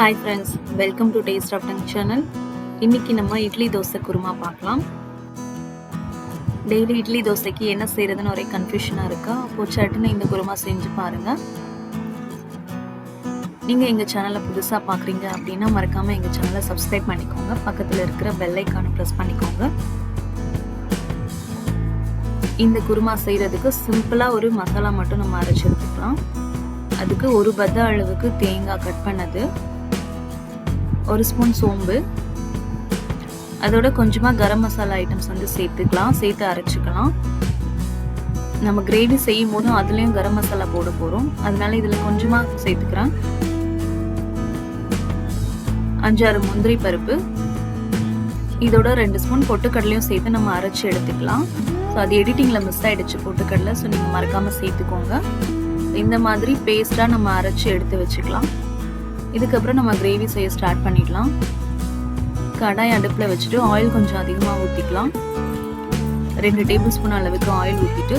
Hi friends, welcome to Taste of Tongue channel. இன்னைக்கு நம்ம இட்லி தோசை குருமா பார்க்கலாம். டெய்லி இட்லி தோசைக்கு என்ன செய்யறதுன்னு ஒரே கன்ஃபியூஷனா இருக்கா? அப்போ சட்டுன்னு இந்த குருமா செஞ்சு பாருங்க. நீங்க எங்க சேனலை புதுசா பாக்குறீங்க அப்படின்னா மறக்காம எங்க சேனலை சப்ஸ்கிரைப் பண்ணிக்கோங்க. பக்கத்துல இருக்கிற பெல் ஐகானை பிரஸ் பண்ணிக்கோங்க. இந்த குருமா செய்யறதுக்கு சிம்பிளா ஒரு மசாலா மட்டும் நம்ம அரைச்சு எடுத்துக்கலாம். அதுக்கு ஒரு பத்த அளவுக்கு தேங்காய் கட் பண்ணது, ஒரு ஸ்பூன் சோம்பு, அதோட கொஞ்சமா கரம் மசாலா ஐட்டம்ஸ் வந்து சேர்த்துக்கலாம், சேர்த்து அரைச்சிக்கலாம். நம்ம கிரேவி செய்யும் போதும் அதுலயும் கரம் மசாலா போட போறோம், அதனால இதுல கொஞ்சமா சேர்த்துக்கிறேன். 5-6 முந்திரி பருப்பு, இதோட 2 ஸ்பூன் பொட்டுக்கடலையும் சேர்த்து நம்ம அரைச்சி எடுத்துக்கலாம். ஸோ அது எடிட்டிங்ல மிஸ் ஆயிடுச்சு பொட்டுக்கடலை, ஸோ நீங்க மறக்காம சேர்த்துக்கோங்க. இந்த மாதிரி பேஸ்டா நம்ம அரைச்சி எடுத்து வச்சுக்கலாம். இதுக்கப்புறம் நம்ம கிரேவி செய்ய ஸ்டார்ட் பண்ணிடலாம். கடாய் அடுப்புல வச்சுட்டு ஆயில் கொஞ்சம் அதிகமா ஊற்றிக்கலாம். 2 டேபிள் ஸ்பூன் அளவுக்கு ஆயில் ஊற்றிட்டு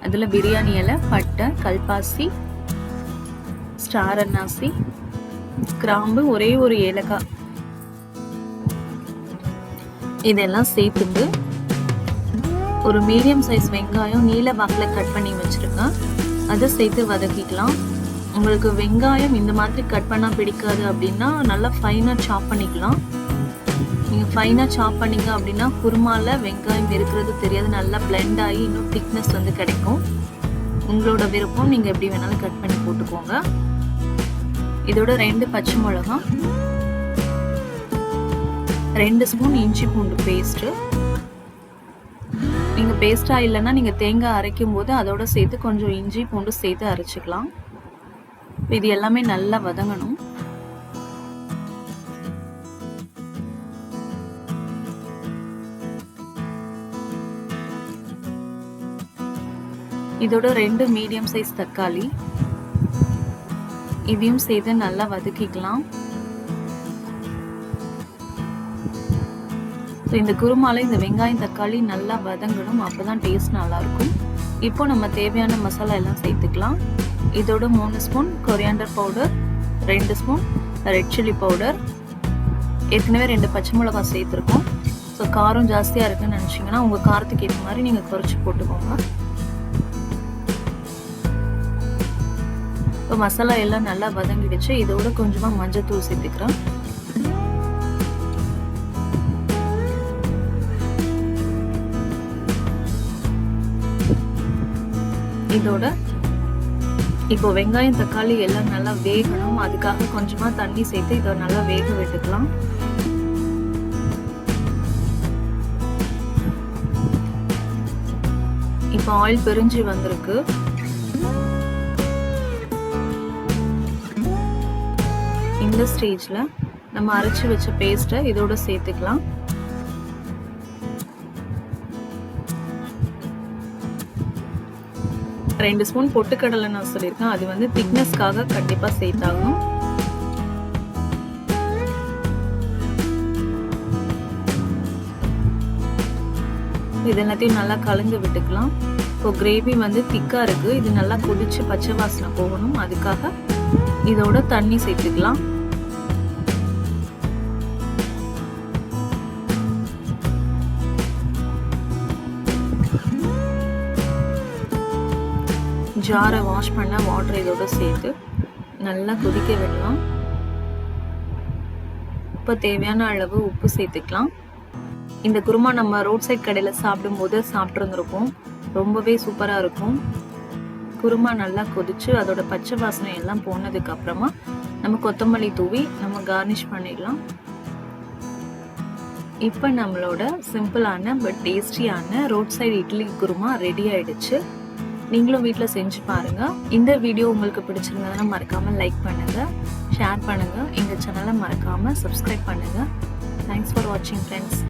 அதில் பிரியாணி இலை, பட்டை, கல்பாசி, ஸ்டார் அன்னாசி, கிராம்பு, ஒரே ஒரு ஏலக்காய் இதெல்லாம் சேர்த்துட்டு ஒரு மீடியம் சைஸ் வெங்காயம் நீல வாக்கில் கட் பண்ணி வச்சிருக்கேன், அதை சேர்த்து வதக்கிக்கலாம். உங்களுக்கு வெங்காயம் இந்த மாதிரி கட் பண்ணால் பிடிக்காது அப்படின்னா நல்லா ஃபைனாக சாப் பண்ணிக்கலாம். நீங்கள் ஃபைனாக சாப் பண்ணிங்க அப்படின்னா குருமாவில் வெங்காயம் இருக்கிறது தெரியாது, நல்லா பிளெண்ட் ஆகி இன்னும் திக்னஸ் வந்து கிடைக்கும். உங்களோட விருப்பம், நீங்கள் எப்படி வேணாலும் கட் பண்ணி போட்டுக்கோங்க. இதோட 2 பச்சை மிளகாய், 2 ஸ்பூன் இஞ்சி பூண்டு பேஸ்ட்டு. நீங்கள் பேஸ்ட்டாக இல்லைன்னா நீங்கள் தேங்காய் அரைக்கும் போது அதோட சேர்த்து கொஞ்சம் இஞ்சி பூண்டு சேர்த்து அரைச்சிக்கலாம். இது எல்லாமே நல்லா வதங்கணும். இதோட 2 மீடியம் சைஸ் தக்காளி, இதையும் சேர்த்து நல்லா வதக்கிக்கலாம். இந்த குருமால இந்த வெங்காயம் தக்காளி நல்லா வதங்கணும், அப்பதான் டேஸ்ட் நல்லா இருக்கும். இப்போ நம்ம தேவையான மசாலா எல்லாம் சேர்த்துக்கலாம். இதோட 3 spoon coriander powder, 2 spoon red chilli powder, ஏற்கனவே 2 பச்சை மிளகாய் சேர்த்துருக்கோம். ஸோ காரம் ஜாஸ்தியாக இருக்குன்னு நினச்சிங்கன்னா உங்கள் காரத்துக்கு ஏற்ற மாதிரி நீங்கள் குறைச்சி போட்டுக்கோங்க. இப்போ மசாலா எல்லாம் நல்லா வதங்கிடுச்சு. இதோட கொஞ்சமாக மஞ்சத்தூள் சேர்த்துக்கிறேன். இதோட இப்போ வெங்காயம் தக்காளி எல்லாம் நல்லா வேகணும், அதுக்காக கொஞ்சமா தண்ணி சேர்த்து இதை நல்லா வேக விட்டுக்கலாம். இப்போ ஆயில் பிரிஞ்சு வந்திருக்கு. இந்த ஸ்டேஜ்ல நம்ம அரைச்சு வச்ச பேஸ்ட்டை இதோட சேர்த்துக்கலாம். ரெண்டு ஸ்பூன் பொட்டுக்கடலை நான் சொல்லியிருக்கேன், அது வந்து திக்னஸ்க்காக கண்டிப்பா சேர்த்தாகணும். இது எல்லாத்தையும் நல்லா கலந்து விட்டுக்கலாம். இப்போ கிரேவி வந்து திக்கா இருக்கு, இது நல்லா கொதிச்சு பச்சை வாசனை போகணும், அதுக்காக இதோட தண்ணி சேர்த்துக்கலாம். ஜாரை வாஷ் பண்ண வாட்டர் இதோட சேர்த்து நல்லா கொதிக்க விடலாம். இப்போ தேவையான அளவு உப்பு சேர்த்துக்கலாம். இந்த குருமா நம்ம ரோட் சைட் கடையில் சாப்பிடும்போது சாப்பிட்ருந்துருப்போம், ரொம்பவே சூப்பராக இருக்கும். குருமா நல்லா கொதிச்சு அதோட பச்சை வாசனை எல்லாம் போனதுக்கு அப்புறமா நம்ம கொத்தமல்லி தூவி நம்ம கார்னிஷ் பண்ணிடலாம். இப்போ நம்மளோட சிம்பிளான பட் டேஸ்டியான road side idli kurma ready ஆயிடுச்சு. நீங்களும் வீட்டில் செஞ்சு பாருங்க. இந்த வீடியோ உங்களுக்கு பிடிச்சிருந்ததுன்னா மறக்காம லைக் பண்ணுங்க, ஷேர் பண்ணுங்க, எங்க சேனலை மறக்காம சப்ஸ்கிரைப் பண்ணுங்க. தேங்க்ஸ் ஃபார் வாட்சிங் ஃப்ரெண்ட்ஸ்.